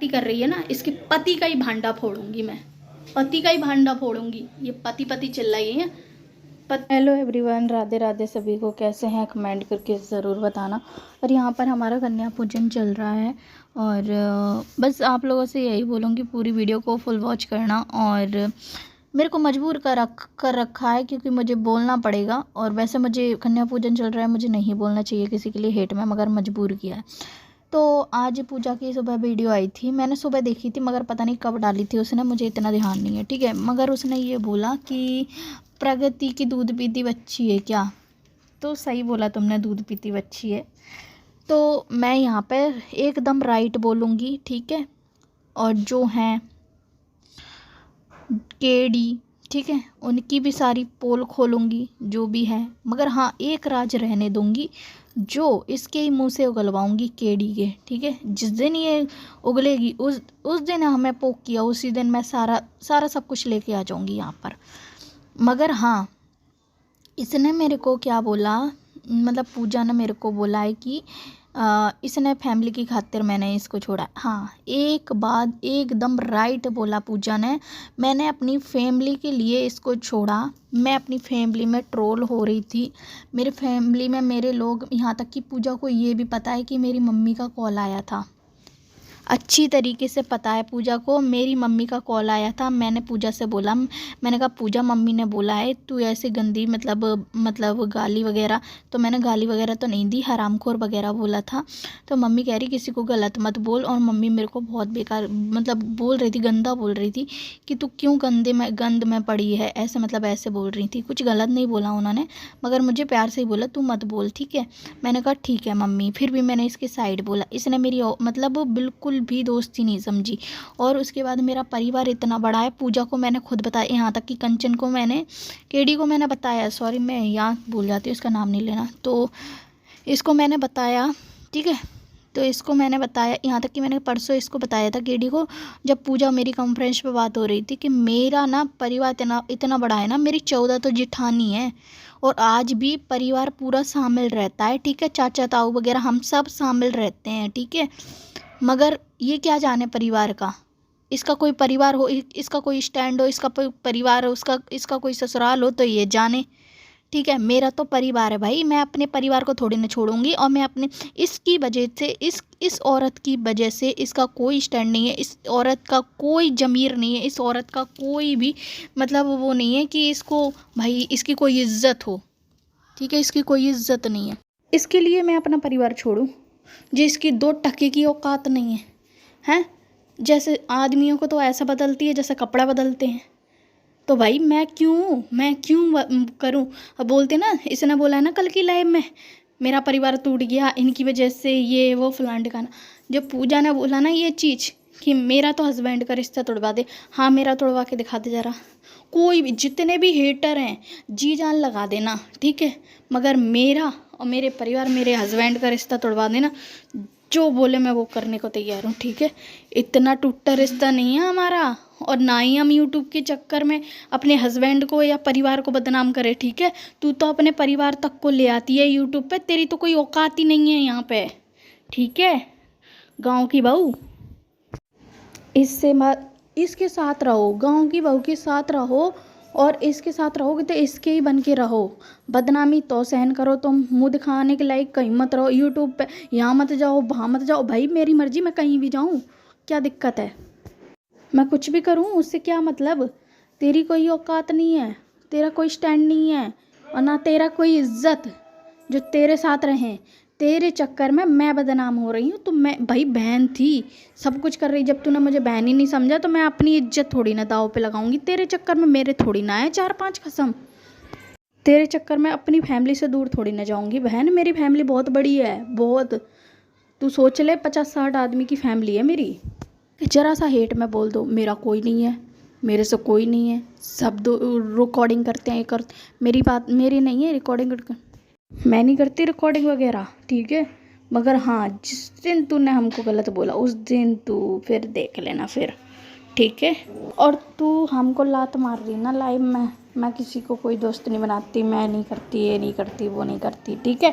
कर रही है ना, इसके पति का ही भांडा फोड़ूंगी मैं, पति का ही भांडा फोड़ूंगी। ये पति पति चिल्लाई है। हेलो एवरीवन, राधे राधे सभी को। कैसे हैं कमेंट करके ज़रूर बताना। और यहाँ पर हमारा कन्या पूजन चल रहा है और बस आप लोगों से यही बोलूँगी पूरी वीडियो को फुल वॉच करना। और मेरे को मजबूर कर रखा है क्योंकि मुझे बोलना पड़ेगा। और वैसे मुझे कन्या पूजन चल रहा है, मुझे नहीं बोलना चाहिए किसी के लिए हेट में, मगर मजबूर किया है। तो आज पूजा की सुबह वीडियो आई थी, मैंने सुबह देखी थी मगर पता नहीं कब डाली थी उसने, मुझे इतना ध्यान नहीं है, ठीक है। मगर उसने ये बोला कि प्रगति की दूध पीती बच्ची है क्या। तो सही बोला तुमने, दूध पीती बच्ची है। तो मैं यहाँ पर एकदम राइट बोलूँगी, ठीक है। और जो हैं केडी, ठीक है, उनकी भी सारी पोल खोलूँगी जो भी है। मगर हाँ, एक राज रहने दूँगी जो इसके ही मुंह से उगलवाऊँगी केडी के, ठीक है। जिस दिन ये उगलेगी उस दिन हमें पोक किया, उसी दिन मैं सारा सब कुछ लेके आ जाऊँगी यहाँ पर। मगर हाँ, इसने मेरे को क्या बोला, मतलब पूजा ने मेरे को बोला है कि इसने फैमिली की खातिर मैंने इसको छोड़ा। हाँ, एक बात एकदम राइट बोला पूजा ने, मैंने अपनी फैमिली के लिए इसको छोड़ा। मैं अपनी फैमिली में ट्रोल हो रही थी, मेरे फैमिली में मेरे लोग, यहाँ तक कि पूजा को ये भी पता है कि मेरी मम्मी का कॉल आया था। अच्छी तरीके से पता है पूजा को, मेरी मम्मी का कॉल आया था। मैंने पूजा से बोला, मैंने कहा पूजा मम्मी ने बोला है तू ऐसे गंदी मतलब गाली वगैरह, तो मैंने गाली वगैरह तो नहीं दी, हरामखोर वगैरह बोला था। तो मम्मी कह रही किसी को गलत मत बोल। और मम्मी मेरे को बहुत बेकार मतलब बोल रही थी, गंदा बोल रही थी कि तू क्यों गंद में पड़ी है, ऐसे मतलब ऐसे बोल रही थी। कुछ गलत नहीं बोला उन्होंने, मगर मुझे प्यार से ही बोला तू मत बोल, ठीक है। मैंने कहा ठीक है मम्मी। फिर भी मैंने इसकी साइड बोला, इसने मेरी मतलब बिल्कुल भी दोस्ती नहीं समझी। और उसके बाद मेरा परिवार इतना बड़ा है, पूजा को मैंने खुद बताया, यहाँ तक कि कंचन को मैंने, केडी को मैंने बताया, सॉरी मैं यहाँ भूल जाती हूँ, इसका नाम नहीं लेना, तो इसको मैंने बताया, ठीक है। तो इसको मैंने बताया, यहाँ तक कि मैंने परसों इसको बताया था केडी को, जब पूजा मेरी कॉन्फ्रेंस पे बात हो रही थी, कि मेरा ना परिवार इतना बड़ा है ना, मेरी 14 तो जिठानी है और आज भी परिवार पूरा शामिल रहता है, ठीक है। चाचा ताऊ वगैरह हम सब शामिल रहते हैं, ठीक है। मगर ये क्या जाने परिवार का, इसका कोई परिवार हो, इसका कोई स्टैंड हो, इसका परिवार हो, इसका कोई ससुराल हो तो ये जाने, ठीक है। मेरा तो परिवार है भाई, मैं अपने परिवार को थोड़ी ना छोड़ूंगी। और मैं अपने इसकी वजह से, इस औरत की वजह से, इसका कोई स्टैंड नहीं है, इस औरत का कोई ज़मीर नहीं है, इस औरत का कोई भी मतलब वो नहीं है कि इसको भाई इसकी कोई इज्जत हो, ठीक है। इसकी कोई इज्जत नहीं है, इसके लिए मैं अपना परिवार छोड़ूं जिसकी 2 टके की औकात नहीं है, हैं। जैसे आदमियों को तो ऐसा बदलती है जैसे कपड़ा बदलते हैं, तो भाई मैं क्यों करूं। अब बोलते ना, इसने बोला है ना कल की लाइव में, मेरा परिवार टूट गया इनकी वजह से, ये वो फलान ठिकाना। जब पूजा ने बोला ना ये चीज़ कि मेरा तो हस्बैंड का रिश्ता तोड़वा दे, हाँ मेरा तोड़वा के दिखा दे जरा। कोई भी, जितने भी हेटर हैं जी जान लगा देना, ठीक है। मगर मेरा और मेरे परिवार, मेरे हस्बैंड का रिश्ता तोड़वा देना, जो बोले मैं वो करने को तैयार हूँ, ठीक है। इतना टूटा रिश्ता नहीं है हमारा, और ना ही हम यूट्यूब के चक्कर में अपने हस्बैंड को या परिवार को बदनाम करे, ठीक है। तू तो अपने परिवार तक को ले आती है यूट्यूब पे, तेरी तो कोई औकात ही नहीं है यहाँ पे, ठीक है। गाँव की बहू, इससे मत, इसके साथ रहो, गांव की बहू के साथ रहो, और इसके साथ रहोगे तो इसके ही बन के रहो। बदनामी तो सहन करो, तुम मुंह दिखाने के लायक कहीं मत रहो यूट्यूब पे, यहाँ मत जाओ वहाँ मत जाओ। भाई मेरी मर्जी, मैं कहीं भी जाऊँ, क्या दिक्कत है, मैं कुछ भी करूँ, उससे क्या मतलब। तेरी कोई औकात नहीं है, तेरा कोई स्टैंड नहीं है, और ना तेरा कोई इज्जत जो तेरे साथ रहें। तेरे चक्कर में मैं बदनाम हो रही हूँ। तो मैं भाई बहन थी, सब कुछ कर रही, जब तूने मुझे बहन ही नहीं समझा तो मैं अपनी इज्जत थोड़ी ना दाव पे लगाऊंगी तेरे चक्कर में। मेरे थोड़ी ना है 4-5 कसम, तेरे चक्कर में अपनी फैमिली से दूर थोड़ी ना जाऊंगी बहन। मेरी फैमिली बहुत बड़ी है, बहुत। तू सोच ले, 50-60 आदमी की फैमिली है मेरी। जरा सा हेट में बोल दो, मेरा कोई नहीं है, मेरे से कोई नहीं है, सब दो रिकॉर्डिंग करते हैं, मेरी बात मेरी नहीं है रिकॉर्डिंग, मैं नहीं करती रिकॉर्डिंग वगैरह, ठीक है। मगर हाँ, जिस दिन तूने हमको गलत बोला उस दिन तू फिर देख लेना फिर, ठीक है। और तू हमको लात मार रही ना लाइव में, मैं किसी को कोई दोस्त नहीं बनाती, मैं नहीं करती, ये नहीं करती, वो नहीं करती, ठीक है।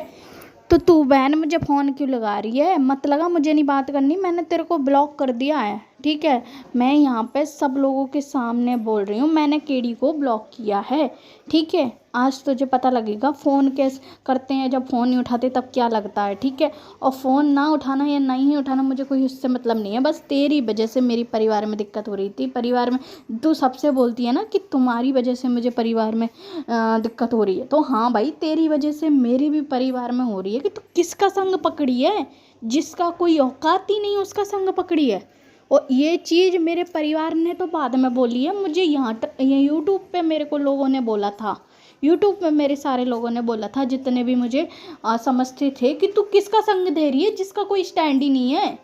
तो तू बहन मुझे फ़ोन क्यों लगा रही है? मत लगा, मुझे नहीं बात करनी, मैंने तेरे को ब्लॉक कर दिया है, ठीक है। मैं यहाँ पे सब लोगों के सामने बोल रही हूँ, मैंने केडी को ब्लॉक किया है, ठीक है। आज तुझे पता लगेगा फ़ोन कैसे करते हैं, जब फ़ोन नहीं उठाते तब क्या लगता है, ठीक है। और फ़ोन ना उठाना या नहीं उठाना मुझे कोई उससे मतलब नहीं है, बस तेरी वजह से मेरी परिवार में दिक्कत हो रही थी। परिवार में तू सबसे बोलती है ना कि तुम्हारी वजह से मुझे परिवार में दिक्कत हो रही है, तो हाँ भाई तेरी वजह से मेरी भी परिवार में हो रही है कि तू किसका संग पकड़ी है, जिसका कोई औकात ही नहीं उसका संग पकड़ी है। और ये चीज़ मेरे परिवार ने तो बाद में बोली है, मुझे यहाँ यूट्यूब पे मेरे को लोगों ने बोला था, यूट्यूब पे मेरे सारे लोगों ने बोला था, जितने भी मुझे समझते थे, कि तू किसका संग दे रही है जिसका कोई स्टैंड ही नहीं है,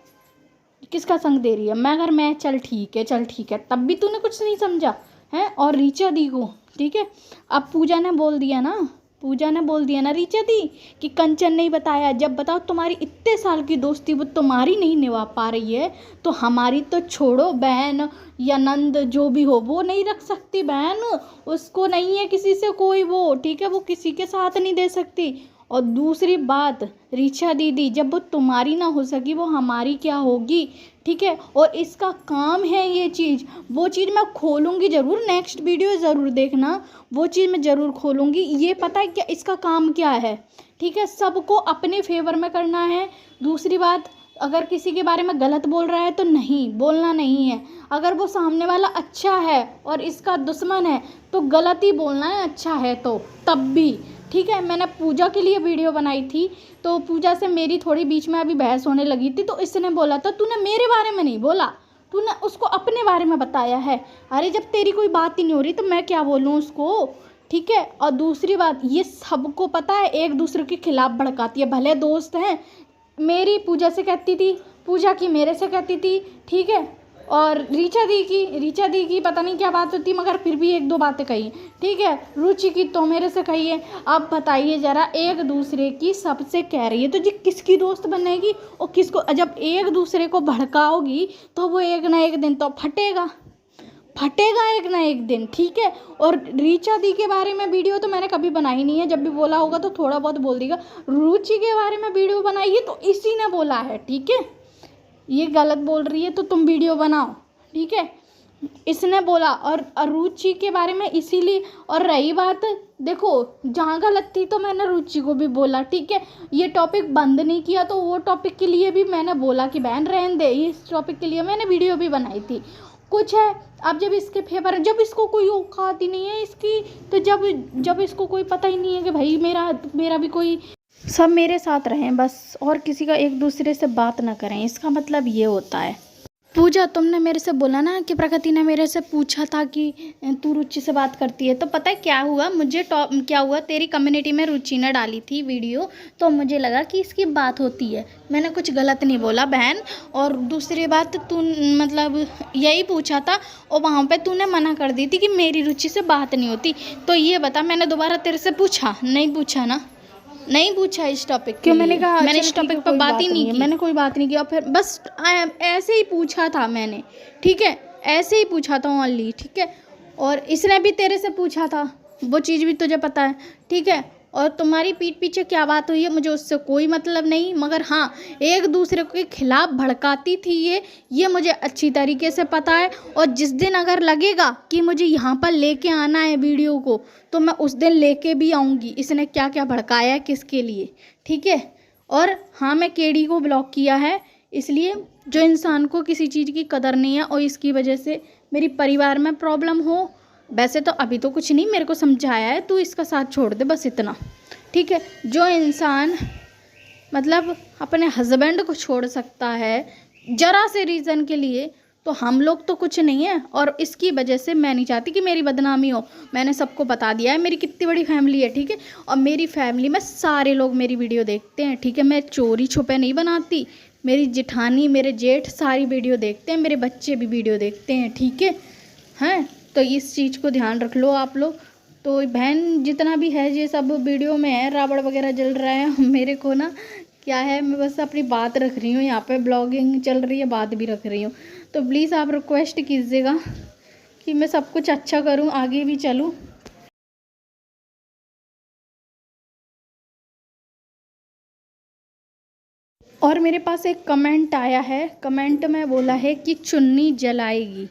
किसका संग दे रही है। मैं चल ठीक है, चल ठीक है, तब भी तूने कुछ नहीं समझा है। और रीचा दी को, ठीक है, अब पूजा ने बोल दिया ना, पूजा ने बोल दिया ना रीचा दी कि कंचन नहीं बताया। जब बताओ तुम्हारी इतने साल की दोस्ती वो तुम्हारी नहीं निभा पा रही है, तो हमारी तो छोड़ो, बहन या नंद जो भी हो वो नहीं रख सकती बहन, उसको नहीं है किसी से कोई वो, ठीक है, वो किसी के साथ नहीं दे सकती। और दूसरी बात, रीचा दीदी जब वो तुम्हारी ना हो सकी वो हमारी क्या होगी, ठीक है। और इसका काम है ये चीज़, वो चीज़ मैं खोलूँगी ज़रूर, नेक्स्ट वीडियो ज़रूर देखना, वो चीज़ मैं ज़रूर खोलूँगी। ये पता है क्या इसका काम क्या है, ठीक है, सबको अपने फेवर में करना है। दूसरी बात, अगर किसी के बारे में गलत बोल रहा है तो नहीं बोलना, नहीं है। अगर वो सामने वाला अच्छा है और इसका दुश्मन है तो गलत ही बोलना है, अच्छा है तो तब भी, ठीक है। मैंने पूजा के लिए वीडियो बनाई थी, तो पूजा से मेरी थोड़ी बीच में अभी बहस होने लगी थी, तो इसने बोला था तूने मेरे बारे में नहीं बोला, तूने उसको अपने बारे में बताया है। अरे जब तेरी कोई बात ही नहीं हो रही तो मैं क्या बोलूँ उसको, ठीक है। और दूसरी बात, ये सबको पता है एक दूसरे के खिलाफ भड़काती है, भले दोस्त हैं, मेरी पूजा से कहती थी, पूजा की मेरे से कहती थी, ठीक है। और रीचा दी की पता नहीं क्या बात होती, मगर फिर भी एक दो बातें कही, ठीक है। रुचि की तो मेरे से कही है। अब बताइए ज़रा, एक दूसरे की सबसे कह रही है तो जी किसकी दोस्त बनेगी, और किसको, जब एक दूसरे को भड़काओगी तो वो एक ना एक दिन तो फटेगा, फटेगा एक ना एक दिन, ठीक है। और रीचा दी के बारे में वीडियो तो मैंने कभी बनाई नहीं है, जब भी बोला होगा तो थोड़ा बहुत बोल देगा। रुचि के बारे में वीडियो बनाई है तो इसी ने बोला है, ठीक है। ये गलत बोल रही है तो तुम वीडियो बनाओ, ठीक है, इसने बोला। और रुचि के बारे में इसीलिए, और रही बात, देखो जहाँ गलत थी तो मैंने रुचि को भी बोला, ठीक है। ये टॉपिक बंद नहीं किया, तो वो टॉपिक के लिए भी मैंने बोला कि बहन रहने दे, इस टॉपिक के लिए मैंने वीडियो भी बनाई थी। कुछ है, अब जब इसके फेवर, जब इसको कोई औकात ही नहीं है इसकी, तो जब इसको कोई पता ही नहीं है कि भाई मेरा भी कोई, सब मेरे साथ रहें बस, और किसी का एक दूसरे से बात ना करें, इसका मतलब ये होता है। पूजा तुमने मेरे से बोला ना कि प्रकृति ने मेरे से पूछा था कि तू रुचि से बात करती है, तो पता है क्या हुआ, क्या हुआ, तेरी कम्युनिटी में रुचि ने डाली थी वीडियो, तो मुझे लगा कि इसकी बात होती है, मैंने कुछ गलत नहीं बोला बहन। और दूसरी बात, तू मतलब यही पूछा था और वहाँ पे तूने मना कर दी थी कि मेरी रुचि से बात नहीं होती, तो ये बता मैंने दोबारा तेरे से पूछा, नहीं पूछा ना, नहीं पूछा इस टॉपिक क्यों, मैंने कहा मैंने इस टॉपिक पर बात ही नहीं की, मैंने कोई बात नहीं किया, फिर बस ऐसे ही पूछा था मैंने, ठीक है, ऐसे ही पूछा था ओनली, ठीक है। और इसने भी तेरे से पूछा था, वो चीज़ भी तुझे पता है, ठीक है। और तुम्हारी पीठ पीछे क्या बात हुई है मुझे उससे कोई मतलब नहीं, मगर हाँ एक दूसरे के खिलाफ भड़काती थी ये मुझे अच्छी तरीके से पता है। और जिस दिन अगर लगेगा कि मुझे यहाँ पर लेके आना है वीडियो को, तो मैं उस दिन लेके भी आऊँगी, इसने क्या क्या भड़काया है किसके लिए, ठीक है। और हाँ मैं केडी को ब्लॉक किया है, इसलिए जो इंसान को किसी चीज़ की कदर नहीं है और इसकी वजह से मेरी परिवार में प्रॉब्लम हो। वैसे तो अभी तो कुछ नहीं, मेरे को समझाया है, तू इसका साथ छोड़ दे बस इतना, ठीक है। जो इंसान मतलब अपने हस्बैंड को छोड़ सकता है जरा से रीज़न के लिए, तो हम लोग तो कुछ नहीं है। और इसकी वजह से मैं नहीं चाहती कि मेरी बदनामी हो, मैंने सबको बता दिया है मेरी कितनी बड़ी फैमिली है, ठीक है। और मेरी फैमिली में सारे लोग मेरी वीडियो देखते हैं, ठीक है, मैं चोरी छुपे नहीं बनाती, मेरी जेठानी मेरे जेठ सारी वीडियो देखते हैं, मेरे बच्चे भी वीडियो देखते हैं, ठीक है। हैं तो इस चीज़ को ध्यान रख लो आप लोग। तो बहन जितना भी है ये सब वीडियो में है, रावण वगैरह जल रहा है, मेरे को ना क्या है, मैं बस अपनी बात रख रही हूँ, यहाँ पे ब्लॉगिंग चल रही है, बात भी रख रही हूँ। तो प्लीज़ आप रिक्वेस्ट कीजिएगा कि मैं सब कुछ अच्छा करूँ, आगे भी चलूँ। और मेरे पास एक कमेंट आया है, कमेंट में बोला है कि चुन्नी जलाएगी।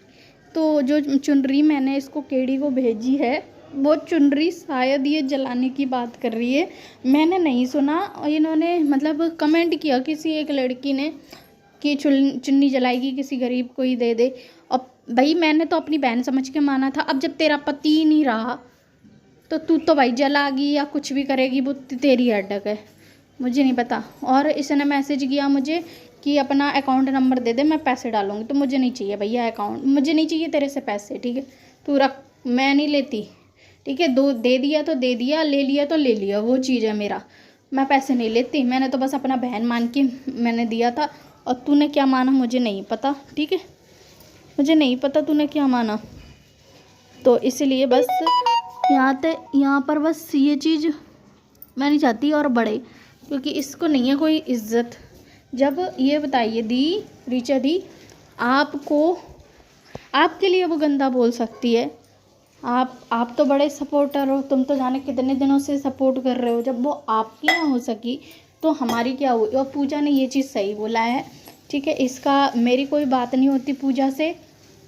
तो जो चुनरी मैंने इसको केडी को भेजी है वो चुनरी शायद ये जलाने की बात कर रही है, मैंने नहीं सुना। इन्होंने मतलब कमेंट किया किसी एक लड़की ने कि चुन्नी जलाएगी, किसी गरीब को ही दे दे। अब भाई मैंने तो अपनी बहन समझ के माना था, अब जब तेरा पति ही नहीं रहा तो तू तो भाई जलागी या कुछ भी करेगी, वो तेरी अटक है, मुझे नहीं पता। और इसने मैसेज किया मुझे कि अपना अकाउंट नंबर दे दे, मैं पैसे डालूंगी। तो मुझे नहीं चाहिए भैया अकाउंट, मुझे नहीं चाहिए तेरे से पैसे, ठीक है, तू रख, मैं नहीं लेती, ठीक है। दो दे दिया तो दे दिया, ले लिया तो ले लिया, वो चीज़ है मेरा, मैं पैसे नहीं लेती। मैंने तो बस अपना बहन मान के मैंने दिया था, और तूने क्या माना मुझे नहीं पता, ठीक है, मुझे नहीं पता तूने क्या माना। तो इसलिए बस यहाँ पर बस ये चीज़ मैं नहीं चाहती और बढ़े, क्योंकि इसको नहीं है कोई इज्जत। जब ये बताइए दी, रीचा दी, आपको आपके लिए वो गंदा बोल सकती है, आप तो बड़े सपोर्टर हो, तुम तो जाने कितने दिनों से सपोर्ट कर रहे हो, जब वो आपकी ना हो सकी तो हमारी क्या हुई। और पूजा ने ये चीज़ सही बोला है, ठीक है, इसका मेरी कोई बात नहीं होती पूजा से,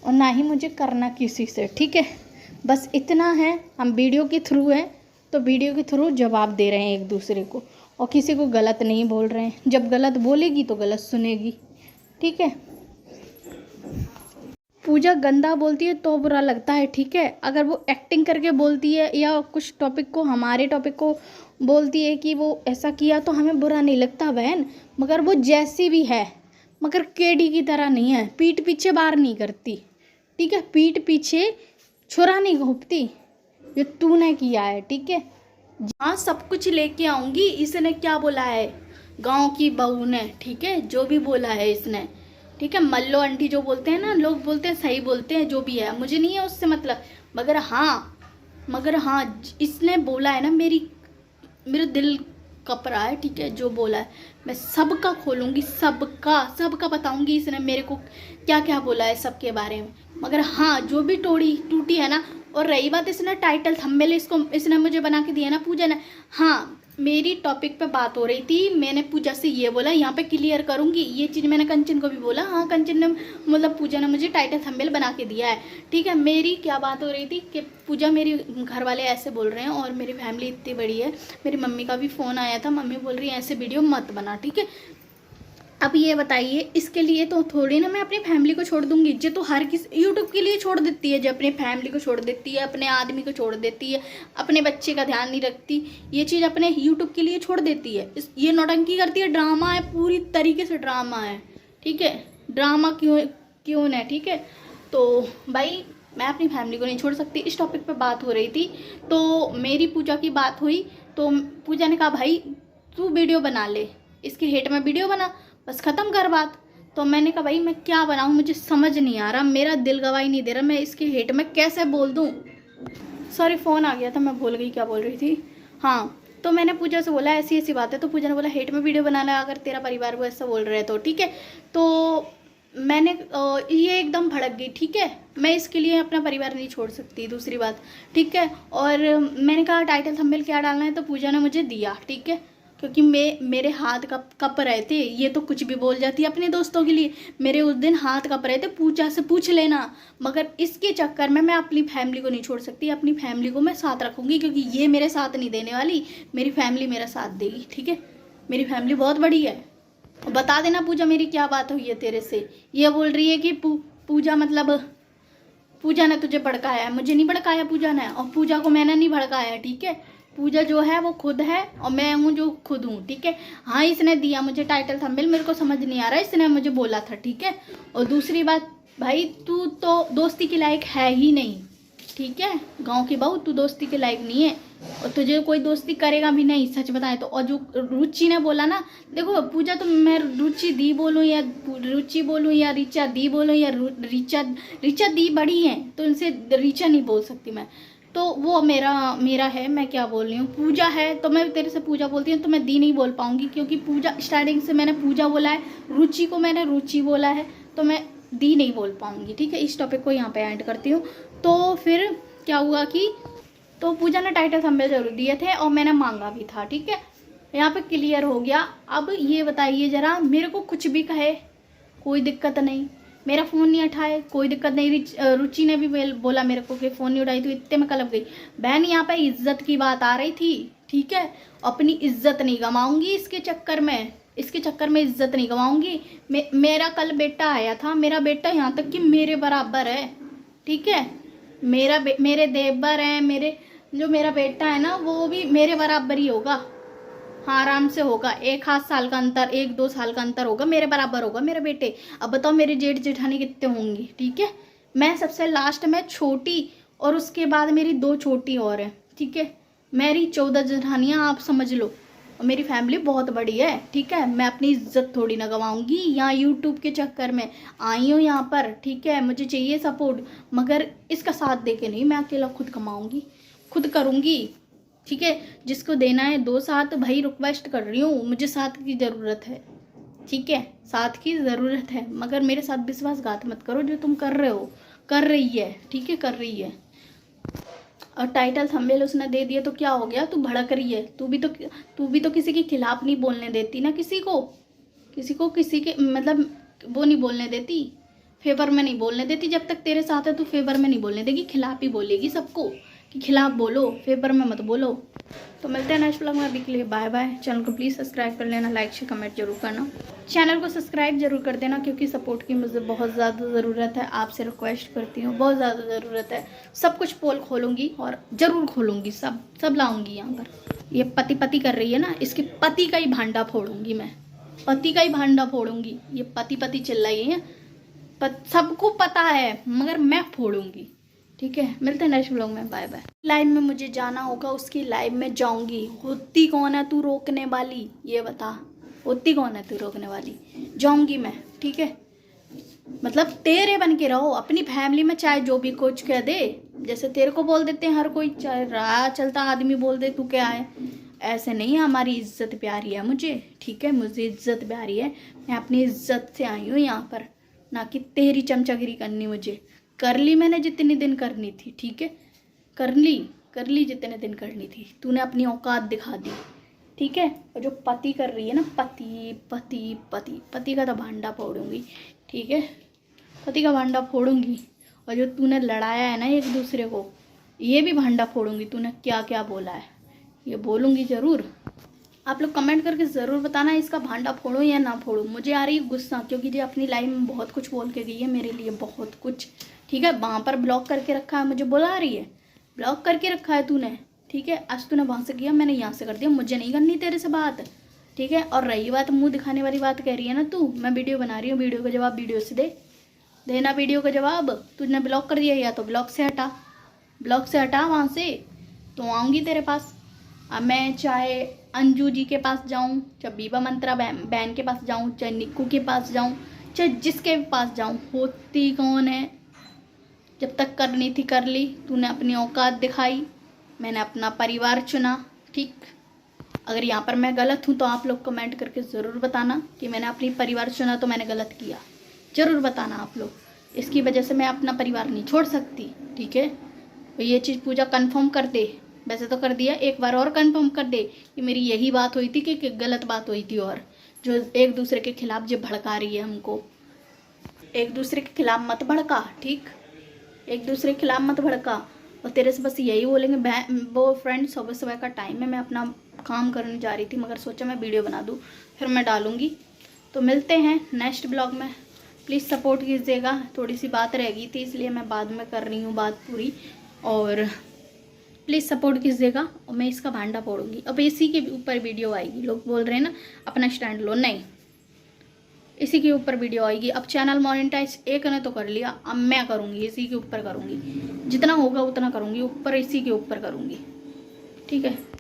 और ना ही मुझे करना किसी से, ठीक है। बस इतना है, हम वीडियो के थ्रू हैं तो वीडियो के थ्रू जवाब दे रहे हैं एक दूसरे को, और किसी को गलत नहीं बोल रहे हैं। जब गलत बोलेगी तो गलत सुनेगी, ठीक है। पूजा गंदा बोलती है तो बुरा लगता है, ठीक है। अगर वो एक्टिंग करके बोलती है या कुछ टॉपिक को, हमारे टॉपिक को बोलती है कि वो ऐसा किया, तो हमें बुरा नहीं लगता बहन। मगर वो जैसी भी है, मगर केडी की तरह नहीं है, पीठ पीछे बार नहीं करती, ठीक है, पीठ पीछे छुरा नहीं घोंपती, ये तूने किया है, ठीक है। हाँ सब कुछ लेके आऊंगी, इसने क्या बोला है, गांव की बहू ने, ठीक है, जो भी बोला है इसने, ठीक है। मल्लो आंटी जो बोलते हैं ना, लोग बोलते हैं सही बोलते हैं, जो भी है मुझे नहीं है उससे मतलब। मगर हाँ इसने बोला है ना, मेरे दिल कप रहा है, ठीक है, जो बोला है मैं सबका खोलूंगी, सबका बताऊंगी इसने मेरे को क्या क्या बोला है सबके बारे में। मगर हाँ जो भी टूटी है ना। और रही बात इसने टाइटल थंबनेल इसने मुझे बना के दिया ना पूजा ने। हाँ मेरी टॉपिक पे बात हो रही थी, मैंने पूजा से ये बोला, यहाँ पे क्लियर करूंगी ये चीज़, मैंने कंचन को भी बोला, हाँ कंचन ने मतलब पूजा ने मुझे टाइटल थंबनेल बना के दिया है, ठीक है। मेरी क्या बात हो रही थी कि पूजा, मेरे घर वाले ऐसे बोल रहे हैं और मेरी फैमिली इतनी बड़ी है, मेरी मम्मी का भी फ़ोन आया था, मम्मी बोल रही है ऐसे वीडियो मत बना, ठीक है। अब ये बताइए, इसके लिए तो थोड़ी ना मैं अपनी फैमिली को छोड़ दूंगी, जो तो हर किसी यूट्यूब के लिए छोड़ देती है, जो अपनी फैमिली को छोड़ देती है, अपने आदमी को छोड़ देती है, अपने बच्चे का ध्यान नहीं रखती, ये चीज़ अपने यूट्यूब के लिए छोड़ देती है। ये नौटंकी करती है, ड्रामा है, पूरी तरीके से ड्रामा है, ठीक है, ड्रामा क्यों है, ठीक है। तो भाई मैं अपनी फैमिली को नहीं छोड़ सकती। इस टॉपिक पे बात हो रही थी तो मेरी पूजा की बात हुई, तो पूजा ने कहा भाई तू वीडियो बना ले, इसके हेट में वीडियो बना, बस ख़त्म कर बात। तो मैंने कहा भाई मैं क्या बनाऊँ, मुझे समझ नहीं आ रहा, मेरा दिल गवाही नहीं दे रहा, मैं इसके हेट में कैसे बोल दूँ। सॉरी फ़ोन आ गया था, मैं भूल गई क्या बोल रही थी। हाँ तो मैंने पूजा से बोला ऐसी ऐसी बात है, तो पूजा ने बोला हेट में वीडियो बनाना, अगर तेरा परिवार वो ऐसा बोल रहे तो ठीक है। तो मैंने ये एकदम भड़क गई, ठीक है, मैं इसके लिए अपना परिवार नहीं छोड़ सकती, दूसरी बात, ठीक है। और मैंने कहा टाइटल थंबनेल क्या डालना है, तो पूजा ने मुझे दिया, ठीक है, क्योंकि मेरे हाथ कप रहे थे, ये तो कुछ भी बोल जाती है अपने दोस्तों के लिए, मेरे उस दिन हाथ कप रहे थे, पूजा से पूछ लेना। मगर इसके चक्कर में मैं अपनी फैमिली को नहीं छोड़ सकती, अपनी फैमिली को मैं साथ रखूँगी, क्योंकि ये मेरे साथ नहीं देने वाली, मेरी फैमिली मेरा साथ देगी, ठीक है। मेरी फैमिली बहुत बड़ी है। बता देना पूजा मेरी क्या बात हुई है तेरे से। ये बोल रही है कि पूजा मतलब पूजा ने तुझे भड़काया है, मुझे नहीं भड़काया पूजा ने, और पूजा को मैंने नहीं भड़काया, ठीक है। पूजा जो है वो खुद है और मैं हूँ जो खुद हूँ, ठीक है। हाँ इसने दिया मुझे टाइटल थंबनेल, मेरे को समझ नहीं आ रहा, इसने मुझे बोला था, ठीक है। और दूसरी बात भाई तू तो दोस्ती के लायक है ही नहीं, ठीक है, गांव की बहू तू दोस्ती के लायक नहीं है, और तुझे कोई दोस्ती करेगा भी नहीं, सच बताएं तो। और जो रुचि ने बोला ना, देखो पूजा तो मैं रुचि दी बोलूँ या रुचि बोलूँ या रीचा दी बोलूँ या रीचा दी बड़ी है, तो इनसे रीचा नहीं बोल सकती मैं, तो वो मेरा है, मैं क्या बोल रही हूँ। पूजा है तो मैं तेरे से पूजा बोलती हूँ, तो मैं दी नहीं बोल पाऊँगी, क्योंकि पूजा स्टार्टिंग से मैंने पूजा बोला है, रुचि को मैंने रुचि बोला है, तो मैं दी नहीं बोल पाऊँगी, ठीक है। इस टॉपिक को यहाँ पे एंड करती हूँ। तो फिर क्या हुआ कि तो पूजा ने टाइटल थंबनेल जरूर दिए थे और मैंने मांगा भी था, ठीक है। यहाँ पे क्लियर हो गया। अब ये बताइए ज़रा, मेरे को कुछ भी कहे कोई दिक्कत नहीं, मेरा फ़ोन नहीं उठाए कोई दिक्कत नहीं। रुचि ने भी बोला मेरे को कि फ़ोन नहीं उठाई, तो इतने में कलप गई बहन। यहाँ पे इज्जत की बात आ रही थी, ठीक है। अपनी इज्जत नहीं गंवाऊंगी इसके चक्कर में, इसके चक्कर में इज्जत नहीं गंवाऊंगी। मेरा कल बेटा आया था, मेरा बेटा यहाँ तक कि मेरे बराबर है, ठीक है। मेरे देवर हैं, मेरे जो मेरा बेटा है ना वो भी मेरे बराबर ही होगा। हाँ आराम से होगा, 1 आध साल का अंतर, 1-2 साल का अंतर होगा, मेरे बराबर होगा मेरे बेटे। अब बताओ मेरे जेठ जेठानी कितने होंगी, ठीक है। मैं सबसे लास्ट में छोटी, और उसके बाद मेरी 2 छोटी और हैं, ठीक है। मेरी 14 जेठानियाँ आप समझ लो, और मेरी फैमिली बहुत बड़ी है, ठीक है। मैं अपनी इज्जत थोड़ी ना गंवाऊंगी यहाँ यूट्यूब के चक्कर में। आई हूँ यहाँ पर, ठीक है, मुझे चाहिए सपोर्ट, मगर इसका साथ दे के नहीं, मैं अकेला खुद कमाऊंगी, खुद करूँगी, ठीक है। जिसको देना है 2 साथ, भाई रिक्वेस्ट कर रही हूँ, मुझे साथ की ज़रूरत है, ठीक है, साथ की ज़रूरत है। मगर मेरे साथ विश्वासघात मत करो, जो तुम कर रहे हो, कर रही है, ठीक है, कर रही है। और टाइटल थंबनेल उसने दे दिया तो क्या हो गया, तू भड़क रही है। तू भी तो किसी के खिलाफ नहीं बोलने देती ना, किसी को किसी के मतलब वो नहीं बोलने देती, फेवर में नहीं बोलने देती। जब तक तेरे साथ है तू फेवर में नहीं बोलने देगी, खिलाफ ही बोलेगी सबको कि खिलाफ बोलो, फेवर में मत बोलो। तो मिलते हैं नेक्स्ट व्लॉग में, अभी के लिए बाय बाय। चैनल को प्लीज़ सब्सक्राइब कर लेना, लाइक शेयर कमेंट जरूर करना, चैनल को सब्सक्राइब जरूर कर देना, क्योंकि सपोर्ट की मुझे बहुत ज़्यादा ज़रूरत है। आपसे रिक्वेस्ट करती हूँ, बहुत ज़्यादा ज़रूरत है। सब कुछ पोल खोलूँगी और ज़रूर खोलूँगी, सब लाऊंगी यहाँ पर। ये पति कर रही है ना, इसके पति का ही भांडा फोड़ूंगी मैं, पति का ही भांडा फोड़ूंगी। ये पति चिल्लाई है, सबको पता है, मगर मैं फोड़ूंगी, ठीक है। मिलते हैं नेक्स्ट व्लॉग में, बाय बाय। लाइव में मुझे जाना होगा, उसकी लाइव में जाऊंगी। होती कौन है तू रोकने वाली, ये बता, होती कौन है तू रोकने वाली। जाऊंगी मैं, ठीक है। मतलब तेरे बन के रहो, अपनी फैमिली में चाहे जो भी कुछ कह दे, जैसे तेरे को बोल देते हैं हर कोई, चाहे राह चलता आदमी बोल दे तू क्या है, ऐसे नहीं। हमारी इज्जत प्यारी है मुझे, ठीक है, मुझे इज्जत प्यारी है। मैं अपनी इज्जत से आई हूँ यहाँ पर, ना कि तेरी चमचागिरी करनी। मुझे कर ली मैंने जितने दिन करनी थी, ठीक है, कर ली जितने दिन करनी थी। तूने अपनी औकात दिखा दी, ठीक है। और जो पति कर रही है ना, पति का तो भांडा फोड़ूंगी, ठीक है, पति का भांडा फोड़ूंगी। और जो तूने लड़ाया है ना एक दूसरे को, ये भी भांडा फोड़ूंगी। तूने क्या क्या बोला है ये बोलूंगी ज़रूर। आप लोग कमेंट करके ज़रूर बताना, इसका भांडा फोड़ूं या ना फोड़ूं। मुझे आ रही है गुस्सा, क्योंकि ये अपनी लाइफ में बहुत कुछ बोल के गई है मेरे लिए, बहुत कुछ, ठीक है। वहाँ पर ब्लॉक करके रखा है, मुझे बुला रही है, ब्लॉक करके रखा है तूने, ठीक है। आज तूने वहाँ से किया, मैंने यहाँ से कर दिया, मुझे नहीं करनी तेरे से बात, ठीक है। और रही बात मुँह दिखाने वाली बात, कह रही है ना तू, मैं वीडियो बना रही हूँ, वीडियो का जवाब वीडियो से देना, वीडियो का जवाब। तुझने ब्लॉक कर दिया, या तो ब्लॉक से हटा वहाँ से, तो आऊँगी तेरे पास। अब मैं चाहे अंजू जी के पास जाऊं, चाहे बीबा मंत्रा बहन के पास जाऊं, चाहे निक्कू के पास जाऊं, चाहे जिसके पास जाऊं, होती कौन है। जब तक करनी थी कर ली, तूने अपनी औकात दिखाई, मैंने अपना परिवार चुना, ठीक। अगर यहाँ पर मैं गलत हूँ तो आप लोग कमेंट करके ज़रूर बताना कि मैंने अपनी परिवार चुना तो मैंने गलत किया, ज़रूर बताना आप लोग। इसकी वजह से मैं अपना परिवार नहीं छोड़ सकती, ठीक है। तो ये चीज़ पूजा कंफर्म कर दे, वैसे तो कर दिया, एक बार और कंफर्म कर दे कि मेरी यही बात हुई थी कि गलत बात हुई थी। और जो एक दूसरे के खिलाफ जो भड़का रही है हमको, एक दूसरे के खिलाफ मत भड़का, ठीक, एक दूसरे के खिलाफ मत भड़का। और तेरे से बस यही बोलेंगे। वो फ्रेंड सुबह का टाइम है, मैं अपना काम करने जा रही थी, मगर सोचा मैं वीडियो बना दूँ, फिर मैं डालूँगी। तो मिलते हैं नेक्स्ट ब्लॉग में, प्लीज़ सपोर्ट कीजिएगा। थोड़ी सी बात रह गई थी, इसलिए मैं बाद में कर रही हूँ बात पूरी, और प्लीज़ सपोर्ट कीजिएगा। और मैं इसका भांडा फोड़ूंगी। अब इसी के ऊपर वीडियो आएगी, लोग बोल रहे हैं ना अपना स्टैंड लो, नहीं, इसी के ऊपर वीडियो आएगी। अब चैनल मोनेटाइज एक ने तो कर लिया, अब मैं करूँगी, इसी के ऊपर करूँगी, जितना होगा उतना करूँगी, ऊपर इसी के ऊपर करूँगी, ठीक है।